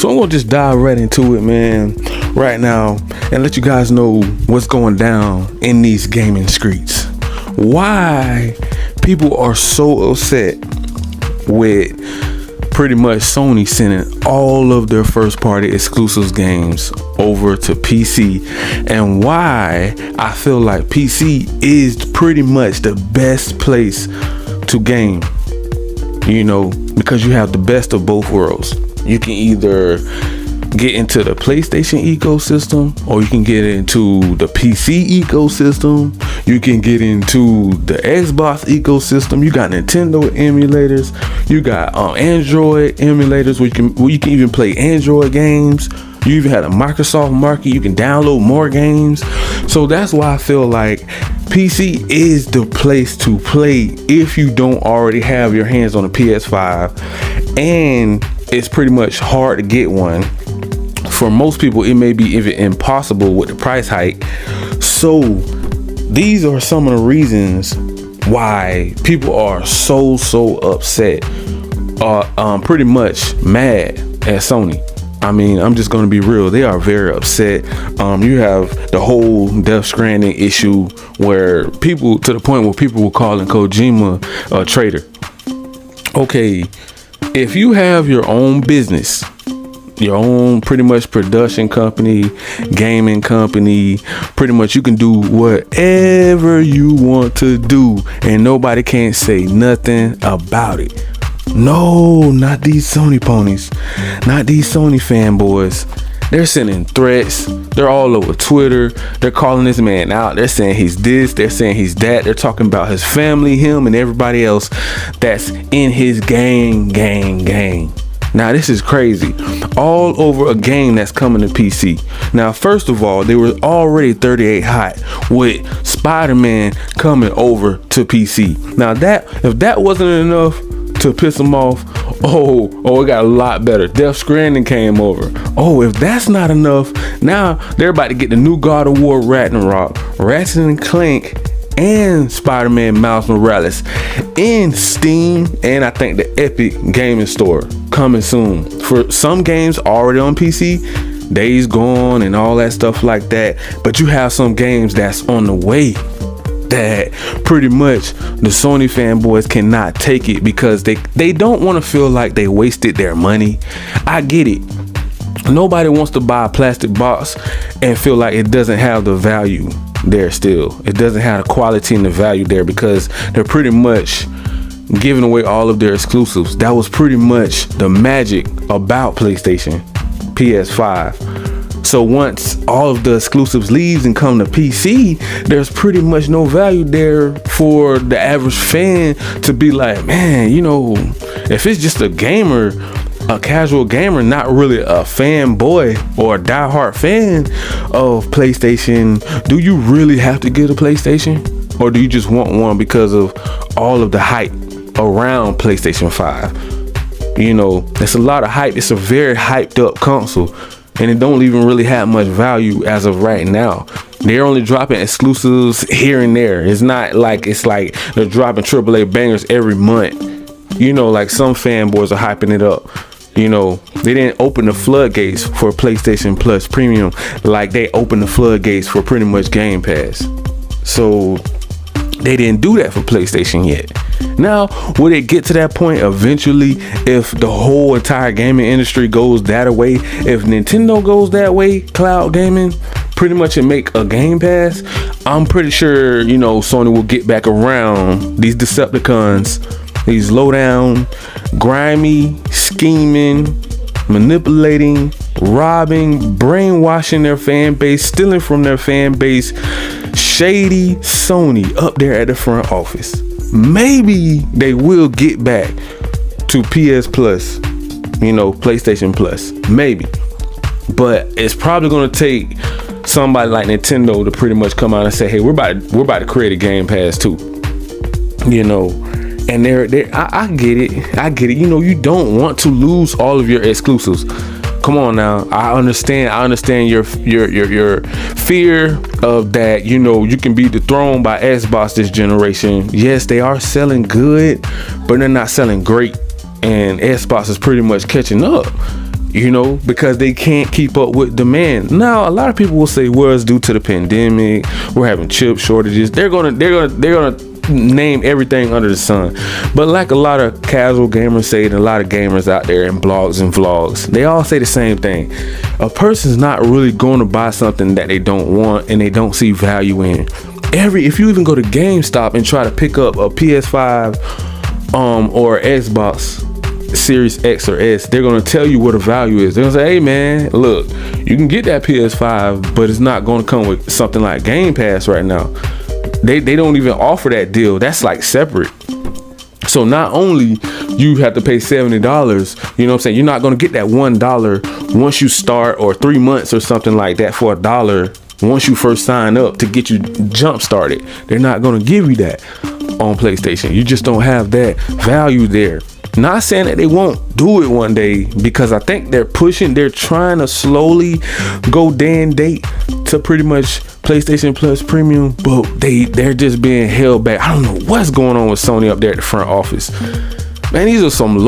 So I'm gonna just dive right into it, man, right now, and let you guys know what's going down in these gaming streets. Why people are so upset with pretty much Sony sending all of their first party exclusives games over to PC, and why I feel like PC is pretty much the best place to game, because you have the best of both worlds. You can either get into the PlayStation ecosystem, or you can get into the PC ecosystem. You can get into the Xbox ecosystem. You got Nintendo emulators. You got Android emulators where you can even play Android games. You even had a Microsoft market. You can download more games. So that's why I feel like PC is the place to play if you don't already have your hands on a PS5, and it's pretty much hard to get one. For most people, it may be even impossible with the price hike. So these are some of the reasons why people are so upset, pretty much mad at Sony. I mean, I'm just going to be real. They are very upset. You have the whole Death Stranding issue where people, to the point where people were calling Kojima a traitor. Okay, if you have your own business, your own pretty much production company, gaming company, pretty much you can do whatever you want to do and nobody can't say nothing about it. No, not these Sony ponies, not these Sony fanboys. They're sending threats. They're all over Twitter. They're calling this man out. They're saying he's this. They're saying he's that. They're talking about his family, him, and everybody else that's in his gang. Now, this is crazy. All over a game that's coming to PC. Now, first of all, they were already 38 hot with Spider-Man coming over to PC. Now, if that wasn't enough to piss them off, it got a lot better. Death Stranding came over. Oh, if that's not enough, now they're about to get the new God of War Ragnarok, Ratchet and Clank, and Spider-Man Miles Morales in Steam, and I think the Epic Gaming Store coming soon. For some games already on PC, Days Gone and all that stuff like that, but you have some games that's on the way that pretty much the Sony fanboys cannot take it because they don't want to feel like they wasted their money. I get it. Nobody wants to buy a plastic box and feel like it doesn't have the value there still. It doesn't have the quality and the value there because they're pretty much giving away all of their exclusives. That was pretty much the magic about PlayStation, PS5. So once all of the exclusives leaves and come to PC, there's pretty much no value there for the average fan to be like, man, if it's just a gamer, a casual gamer, not really a fanboy or a diehard fan of PlayStation, do you really have to get a PlayStation? Or do you just want one because of all of the hype around PlayStation 5? It's a lot of hype. It's a very hyped up console, and it don't even really have much value as of right now. They're only dropping exclusives here and there. It's not like they're dropping AAA bangers every month. Like some fanboys are hyping it up. They didn't open the floodgates for PlayStation Plus Premium like they opened the floodgates for pretty much Game Pass. So they didn't do that for PlayStation yet. Now, will it get to that point eventually if the whole entire gaming industry goes that way? If Nintendo goes that way, cloud gaming, pretty much and make a Game Pass, I'm pretty sure, Sony will get back around these Decepticons, these low down, grimy, scheming, manipulating, robbing, brainwashing their fan base, stealing from their fan base, shady Sony up there at the front office. Maybe they will get back to PS Plus, PlayStation Plus, maybe. But it's probably going to take somebody like Nintendo to pretty much come out and say, hey, we're about to create a Game Pass too. And I get it. You don't want to lose all of your exclusives. Come on now. I understand your fear of that. You can be dethroned by Xbox this generation. Yes, they are selling good, but they're not selling great. And Xbox is pretty much catching up. because they can't keep up with demand. Now, a lot of people will say, well, it's due to the pandemic. We're having chip shortages. They're gonna name everything under the sun. But like a lot of casual gamers say, and a lot of gamers out there in blogs and vlogs, they all say the same thing. A person's not really going to buy something that they don't want and they don't see value in. If you even go to GameStop and try to pick up a PS5 or Xbox Series X or S, they're gonna tell you what the value is. They're gonna say, hey man, look, you can get that PS5, but it's not gonna come with something like Game Pass right now. They don't even offer that deal. That's like separate. So not only you have to pay $70, you know what I'm saying, you're not gonna get that $1 once you start, or 3 months or something like that for $1 once you first sign up to get you jump started. They're not gonna give you that on PlayStation. You just don't have that value there. Not saying that they won't do it one day, because I think they're trying to slowly go day and date to pretty much PlayStation Plus Premium, but they're just being held back. I don't know what's going on with Sony up there at the front office. Man, these are some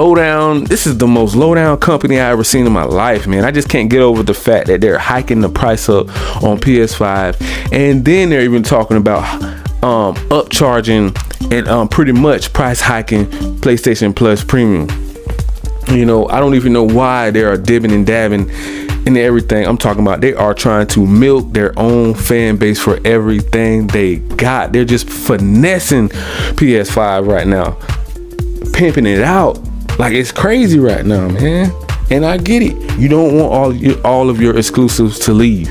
this is the most low down company I ever seen in my life, man. I just can't get over the fact that they're hiking the price up on PS5, and then they're even talking about upcharging and pretty much price hiking PlayStation Plus Premium. I don't even know why they are dibbing and dabbing and everything. I'm talking about they are trying to milk their own fan base for everything they got. They're just finessing PS5 right now, pimping it out like it's crazy right now, man. And I get it. You don't want all of your exclusives to leave.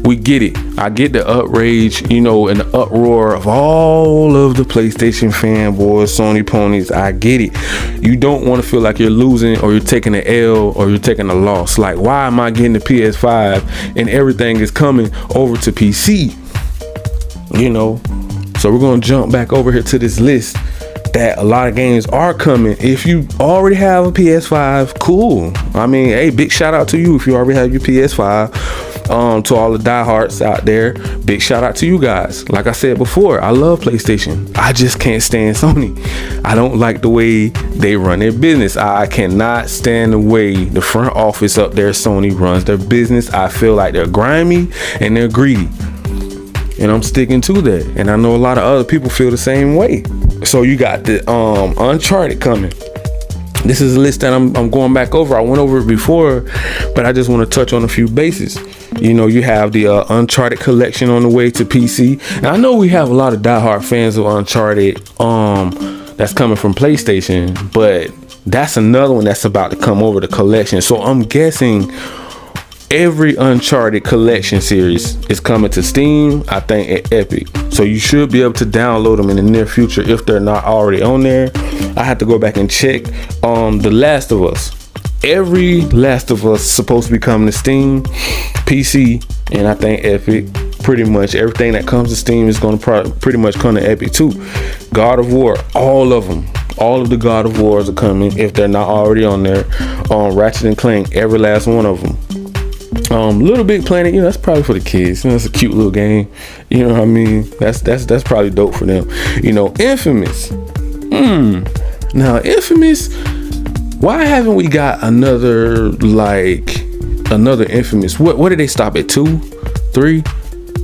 We get it. I get the outrage, and the uproar of all of the PlayStation fanboys, Sony ponies. I get it. You don't want to feel like you're losing, or you're taking an L, or you're taking a loss. Like, why am I getting the PS5 and everything is coming over to PC? So we're going to jump back over here to this list that a lot of games are coming. If you already have a PS5, cool. I mean, hey, big shout out to you if you already have your PS5. To all the diehards out there, big shout out to you guys. Like I said before, I love PlayStation. I just can't stand Sony. I don't like the way they run their business. I cannot stand the way the front office up there, Sony, runs their business. I feel like they're grimy and they're greedy. And I'm sticking to that. And I know a lot of other people feel the same way. So you got the Uncharted coming. This is a list that I'm going back over. I went over it before, but I just want to touch on a few bases. You have the Uncharted collection on the way to PC. And I know we have a lot of diehard fans of Uncharted that's coming from PlayStation, but that's another one that's about to come over the collection. So I'm guessing every Uncharted collection series is coming to Steam, I think, at Epic. So you should be able to download them in the near future if they're not already on there. I have to go back and check. The Last of Us. Every Last of Us is supposed to be coming to Steam, PC, and I think Epic. Pretty much everything that comes to Steam is going to pretty much come to Epic too. God of War, all of them. All of the God of Wars are coming if they're not already on there. Ratchet and Clank, every last one of them. Little Big Planet, that's probably for the kids. That's a cute little game. You know what I mean? That's probably dope for them. Infamous. Now Infamous, why haven't we got another Infamous? What did they stop at 2, 3?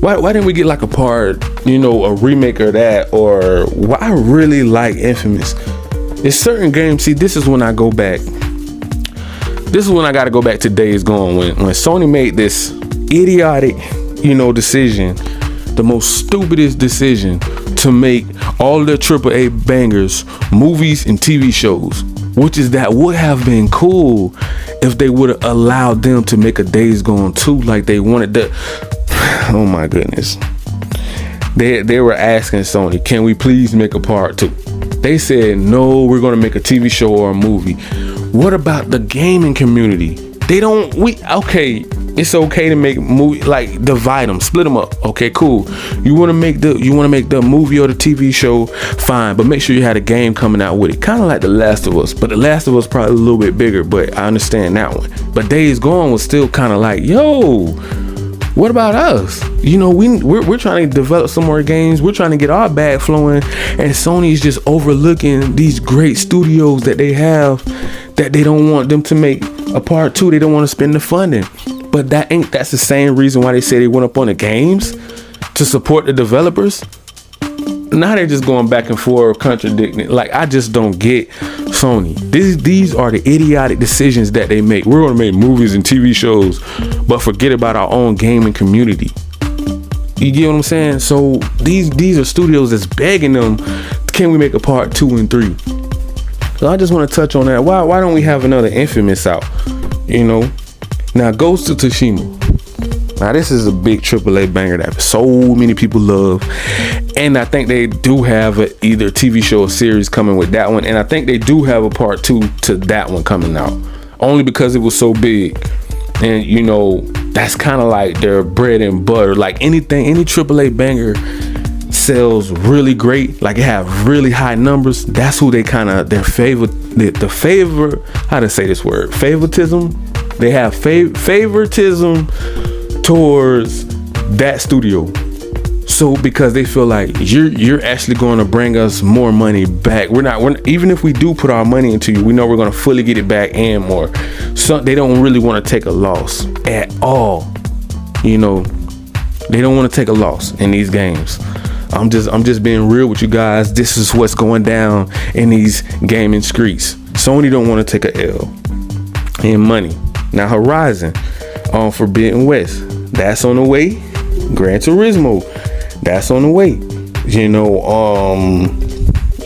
Why didn't we get like a part, a remake of that? Or why I really like Infamous. It's certain games. See, this is when I go back. This is when I got to go back to Days Gone, when Sony made this idiotic, decision, the most stupidest decision to make all their AAA bangers movies and TV shows, which is that would have been cool if they would have allowed them to make a Days Gone 2 like they wanted to. Oh my goodness. They were asking Sony, can we please make a part 2? They said, no, we're going to make a TV show or a movie. What about the gaming community? Okay, it's okay to make movie, like divide them, split them up. Okay, cool. You want to make the movie or the TV show, fine, but make sure you had a game coming out with it. Kind of like The Last of Us, but The Last of Us probably a little bit bigger, but I understand that one. But Days Gone was still kind of like, yo, what about us? We're trying to develop some more games. We're trying to get our bag flowing, and Sony's just overlooking these great studios that they have that they don't want them to make a part 2. They don't want to spend the funding. But that's the same reason why they say they went up on the games to support the developers. Now they're just going back and forth, contradicting. Like, I just don't get Sony. These are the idiotic decisions that they make. We're going to make movies and TV shows, but forget about our own gaming community. You get what I'm saying? So these are studios that's begging them, can we make a part 2 and 3? So I just want to touch on that. Why don't we have another Infamous out? You know? Now, Ghost of Tsushima. Now, this is a big AAA banger that so many people love. And I think they do have either TV show or series coming with that one. And I think they do have a part 2 to that one coming out. Only because it was so big. And, you know, that's kind of like their bread and butter. Like any AAA banger sells really great. Like it have really high numbers. That's who they kind of, their favorite, the favor, how to say this word? Favoritism. They have favoritism towards that studio. So because they feel like you're actually going to bring us more money back. We're even if we do put our money into you, we know we're going to fully get it back and more. So they don't really want to take a loss at all. You know, they don't want to take a loss in these games. I'm just being real with you guys. This is what's going down in these gaming streets. Sony don't want to take a L in money. Now Horizon on Forbidden West, that's on the way. Gran Turismo, that's on the way. You know,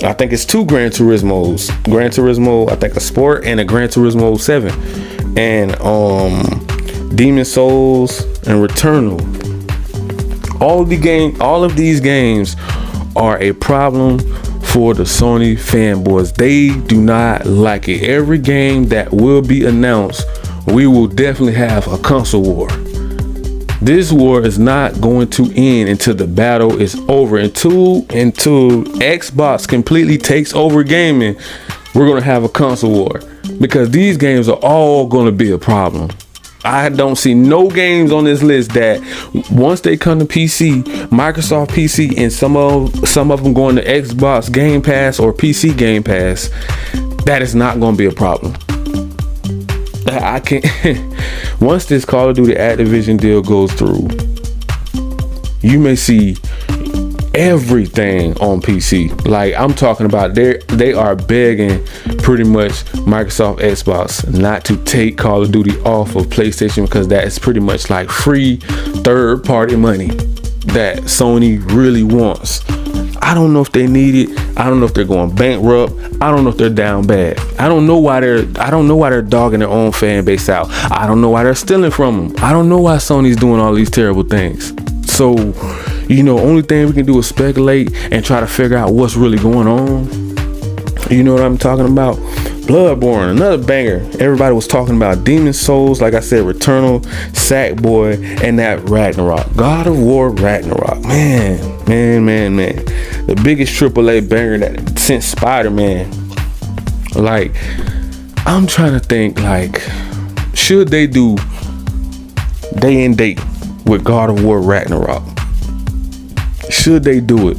I think it's 2 Gran Turismos. Gran Turismo, I think a Sport and a Gran Turismo 7. And Demon Souls and Returnal. All of these games are a problem for the Sony fanboys. They do not like it. Every game that will be announced, we will definitely have a console war. This war is not going to end until the battle is over. Until Xbox completely takes over gaming, we're going to have a console war. Because these games are all going to be a problem. I don't see no games on this list that once they come to PC, Microsoft PC, and some of them going to Xbox Game Pass or PC Game Pass, that is not going to be a problem. I can't. Once this Call of Duty Activision deal goes through, you may see everything on PC. Like I'm talking about, they are begging pretty much Microsoft Xbox not to take Call of Duty off of PlayStation, because that is pretty much like free third-party money that Sony really wants. I don't know if they need it. I don't know if they're going bankrupt. I don't know if they're down bad. I don't know why they're dogging their own fan base out. I don't know why they're stealing from them. I don't know why Sony's doing all these terrible things. So, you know, only thing we can do is speculate and try to figure out what's really going on. You know what I'm talking about? Bloodborne, another banger. Everybody was talking about Demon Souls, like I said, Returnal, Sackboy, and that Ragnarok. God of War Ragnarok. Man. The biggest AAA banger that since Spider-Man. Like, I'm trying to think, like, should they do day and date with God of War Ragnarok? Should they do it?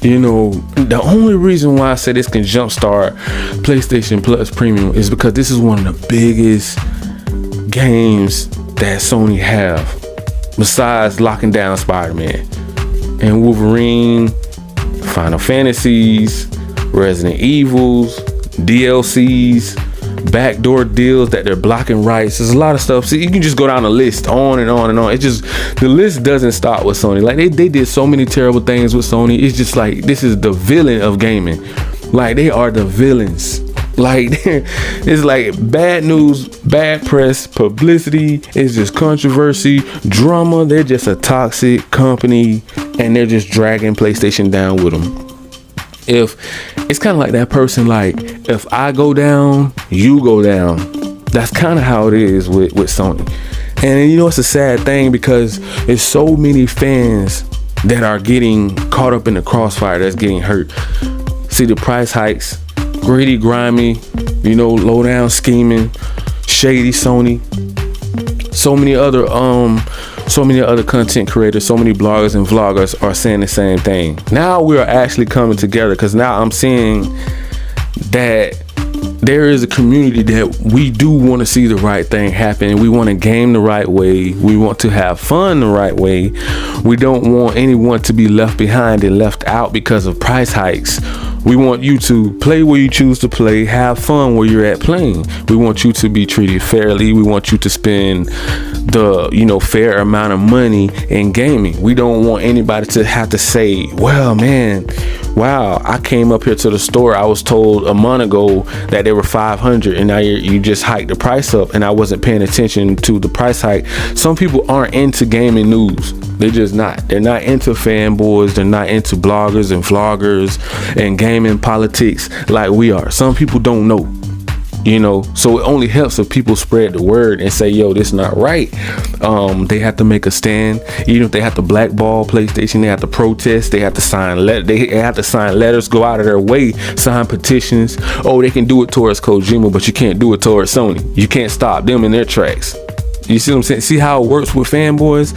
You know, the only reason why I say this can jumpstart PlayStation Plus Premium is because this is one of the biggest games that Sony have, besides locking down Spider-Man and Wolverine, Final Fantasies, Resident Evils, DLCs, backdoor deals that they're blocking rights. There's a lot of stuff. So you can just go down the list on and on and on. It just, the list doesn't stop with Sony. Like they did so many terrible things with Sony. It's just like, this is the villain of gaming. Like they are the villains. Like it's like bad news, bad press, publicity. It's just controversy, drama. They're just a toxic company, and they're just dragging PlayStation down with them. If it's kind of like that person, like if I go down, you go down. That's kind of how it is with Sony. And you know, it's a sad thing because there's so many fans that are getting caught up in the crossfire, that's getting hurt. See the price hikes, greedy, grimy, you know, low down scheming, shady Sony. So many other content creators, so many bloggers and vloggers are saying the same thing. Now we are actually coming together, because now I'm seeing that there is a community that we do want to see the right thing happen. We want to game the right way. We want to have fun the right way. We don't want anyone to be left behind and left out because of price hikes. We want you to play where you choose to play, have fun where you're at playing. We want you to be treated fairly. We want you to spend the, fair amount of money in gaming. We don't want anybody to have to say, well, man, wow, I came up here to the store. I was told a month ago that they were $500 and now you just hiked the price up and I wasn't paying attention to the price hike. Some people aren't into gaming news. They're just not. They're not into fanboys. They're not into bloggers and vloggers and gaming politics like we are. Some people don't know. So it only helps if people spread the word and say, yo, this not right. They have to make a stand. Even if they have to blackball PlayStation, they have to protest. They have to sign letters, go out of their way, sign petitions. Oh, they can do it towards Kojima, but you can't do it towards Sony. You can't stop them in their tracks. You see what I'm saying? See how it works with fanboys?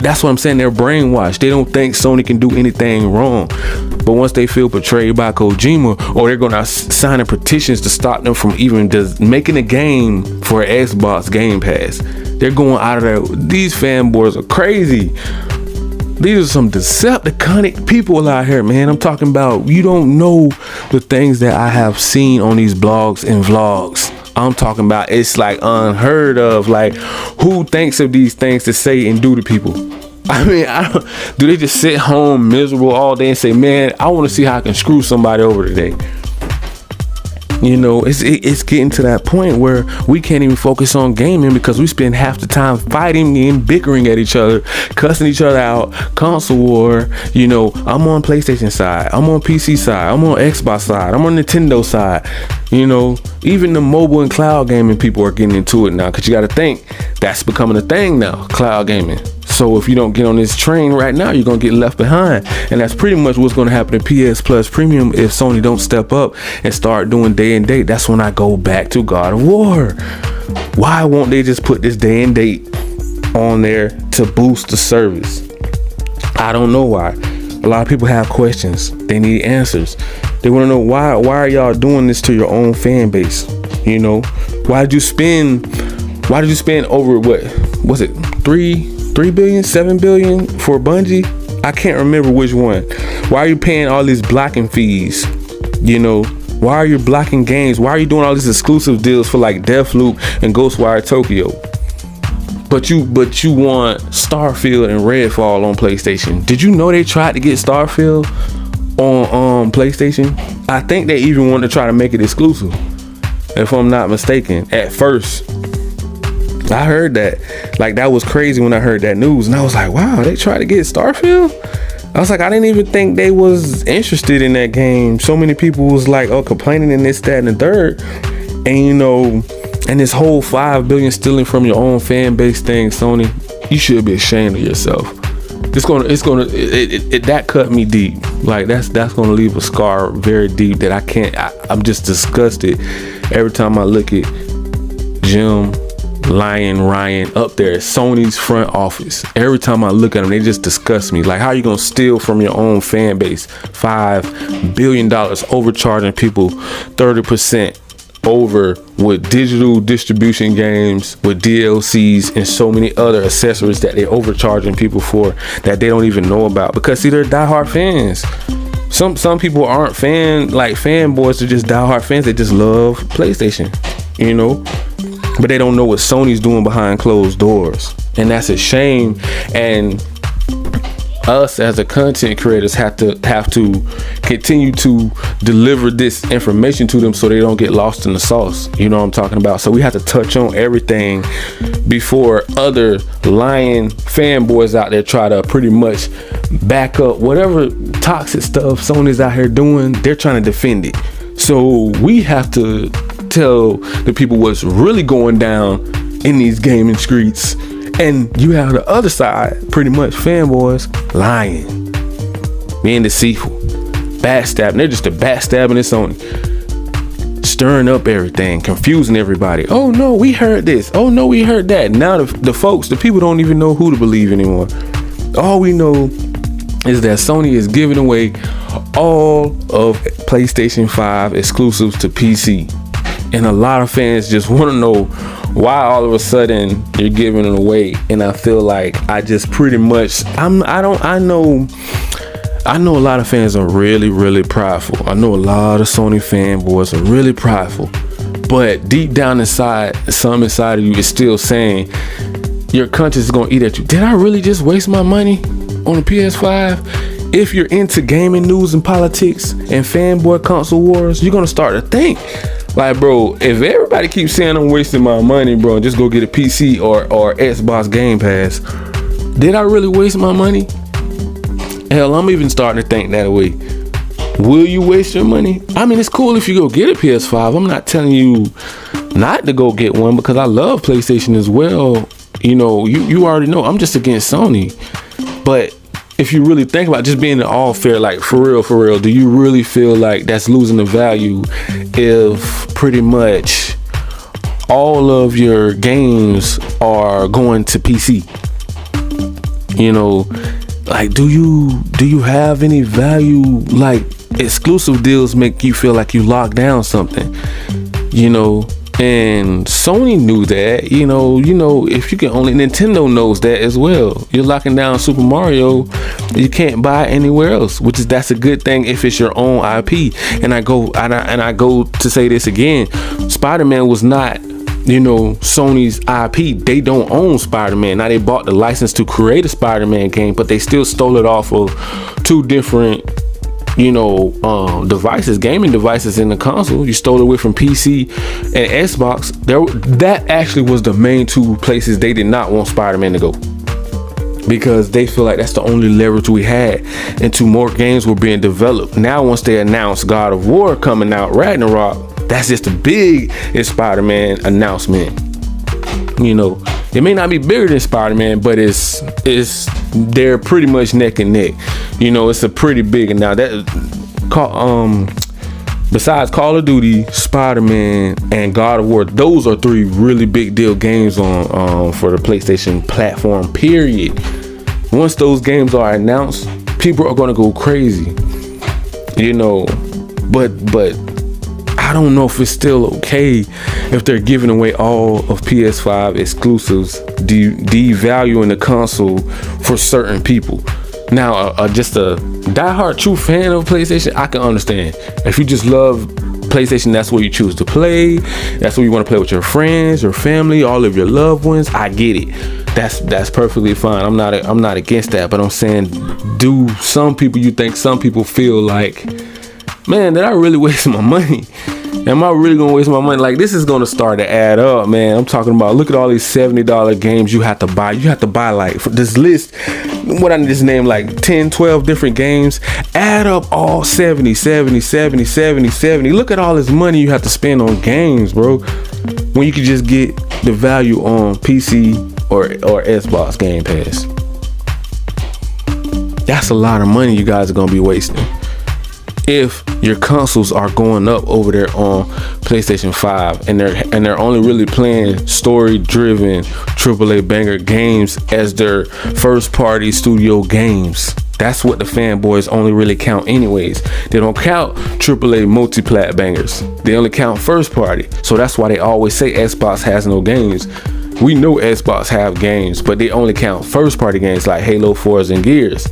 That's what I'm saying. They're brainwashed. They don't think Sony can do anything wrong. But once they feel betrayed by Kojima, or they're going to sign petitions to stop them from even just making a game for Xbox Game Pass, they're going out of there. These fanboys are crazy. These are some Decepticonic people out here, man. I'm talking about, you don't know the things that I have seen on these blogs and vlogs. I'm talking about, it's like unheard of. Like, who thinks of these things to say and do to people? I mean, do they just sit home miserable all day and say, man, I want to see how I can screw somebody over today? It's getting to that point where we can't even focus on gaming because we spend half the time fighting and bickering at each other, cussing each other out, console war. I'm on PlayStation side, I'm on PC side, I'm on Xbox side, I'm on Nintendo side. Even the mobile and cloud gaming people are getting into it now, because you got to think that's becoming a thing now, cloud gaming. So if you don't get on this train right now, you're going to get left behind. And that's pretty much what's going to happen to PS Plus Premium if Sony don't step up and start doing day and date. That's when I go back to God of War. Why won't they just put this day and date on there to boost the service? I don't know why. A lot of people have questions. They need answers. They want to know why are y'all doing this to your own fan base? Why did you spend over, what was it, 3 billion, 7 billion for Bungie? I can't remember which one. Why are you paying all these blocking fees? Why are you blocking games? Why are you doing all these exclusive deals for like Deathloop and Ghostwire Tokyo? But you want Starfield and Redfall on PlayStation. Did you know they tried to get Starfield on PlayStation? I think they even wanted to try to make it exclusive, if I'm not mistaken, at first. I heard that. Like, that was crazy when I heard that news, and I was like, wow, they tried to get Starfield? I was like, I didn't even think they was interested in that game. So many people was like, complaining and this, that, and the third. And and this whole $5 billion stealing from your own fan base thing, Sony, you should be ashamed of yourself. That cut me deep. Like, that's gonna leave a scar very deep that I'm just disgusted every time I look at Jim, Ryan up there at Sony's front office. Every time I look at them, they just disgust me. Like, how are you gonna steal from your own fan base $5 billion, overcharging people 30% over with digital distribution games, with DLCs and so many other accessories that they're overcharging people for that they don't even know about? Because see, they're diehard fans. Some people aren't fanboys. They're just diehard fans. They just love PlayStation, but they don't know what Sony's doing behind closed doors, and that's a shame. And us as the content creators have to continue to deliver this information to them so they don't get lost in the sauce. You know what I'm talking about? So we have to touch on everything before other lying fanboys out there try to pretty much back up whatever toxic stuff Sony's out here doing. They're trying to defend it. So we have to tell the people what's really going down in these gaming streets. And you have the other side, pretty much fanboys lying, being deceitful, backstabbing. They're just a backstabbing at Sony, stirring up everything, confusing everybody. Oh no, we heard this. Oh no, we heard that. Now the people don't even know who to believe anymore. All we know is that Sony is giving away all of PlayStation 5 exclusives to PC. and a lot of fans just want to know why all of a sudden you're giving it away. And I feel like I just pretty much I know a lot of fans are really prideful. I know a lot of Sony fanboys are really prideful, but deep down inside, some inside of you is still saying your conscience is gonna eat at you. Did I really just waste my money on a PS5? If you're into gaming news and politics and fanboy console wars, you're gonna start to think like, bro, if everybody keeps saying I'm wasting my money, bro, just go get a PC or Xbox Game Pass, did I really waste my money? Hell, I'm even starting to think that way. Will you waste your money? I mean, it's cool if you go get a PS5. I'm not telling you not to go get one, because I love PlayStation as well. You know, you already know I'm just against Sony. But if you really think about just being all fair, like for real, do you really feel like that's losing the value if pretty much all of your games are going to PC? You know, like, do you have any value? Like, exclusive deals make you feel like you locked down something, you know. And Sony knew that, you know, if you can only, Nintendo knows that as well. You're locking down Super Mario, you can't buy it anywhere else, that's a good thing if it's your own IP. And I go to say this again, Spider-Man was not, you know, Sony's IP. They don't own Spider-Man. Now they bought the license to create a Spider-Man game, but they still stole it off of two different, you know, devices, gaming devices in the console. You stole it away from PC and Xbox. That actually was the main two places they did not want Spider-Man to go, because they feel like that's the only leverage we had, and two more games were being developed. Now once they announced God of War coming out, Ragnarok, that's just a big Spider-Man announcement. You know, it may not be bigger than Spider-Man, but it's they're pretty much neck and neck. You know, it's a pretty big. And now that besides Call of Duty, Spider-Man, and God of War, those are three really big deal games on for the PlayStation platform, period. Once those games are announced, people are gonna go crazy. You know, but I don't know if it's still okay if they're giving away all of PS5 exclusives, devaluing the console for certain people. Now, just a diehard true fan of PlayStation, I can understand. If you just love PlayStation, that's where you choose to play. That's where you want to play with your friends, your family, all of your loved ones. I get it. That's perfectly fine. I'm not against that. But I'm saying, do some people feel like, man, did I really waste my money? Am I really gonna waste my money? Like, this is gonna start to add up, man. I'm talking about, look at all these $70 games you have to buy. You have to buy, like, for this list, what I just named, like 10, 12 different games. Add up all 70. Look at all this money you have to spend on games, bro, when you can just get the value on PC or Xbox Game Pass. That's a lot of money you guys are gonna be wasting if your consoles are going up over there on PlayStation 5 and they're only really playing story-driven AAA banger games as their first-party studio games. That's what the fanboys only really count anyways. They don't count AAA multi-plat bangers. They only count first-party. So that's why they always say Xbox has no games. We know Xbox have games, but they only count first-party games like Halo, Forza, and Gears.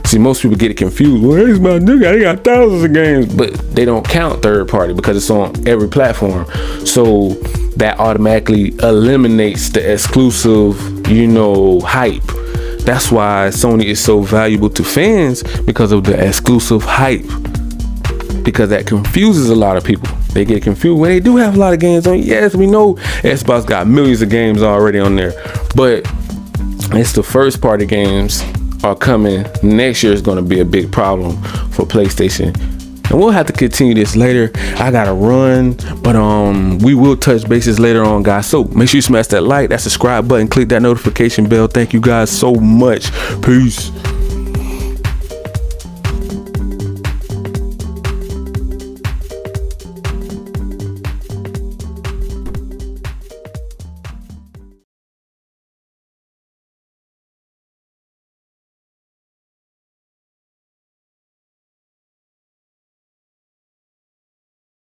See, most people get it confused. Well, it's my nigga, I got thousands of games, but they don't count third party because it's on every platform. So that automatically eliminates the exclusive, you know, hype. That's why Sony is so valuable to fans, because of the exclusive hype. Because that confuses a lot of people. They get confused when they do have a lot of games on. Yes, we know Xbox got millions of games already on there, but it's the first party games are coming next year is going to be a big problem for PlayStation, and we'll have to continue this later. I gotta run, but we will touch bases later on, guys. So make sure you smash that like, that subscribe button, click that notification bell. Thank you guys so much. Peace.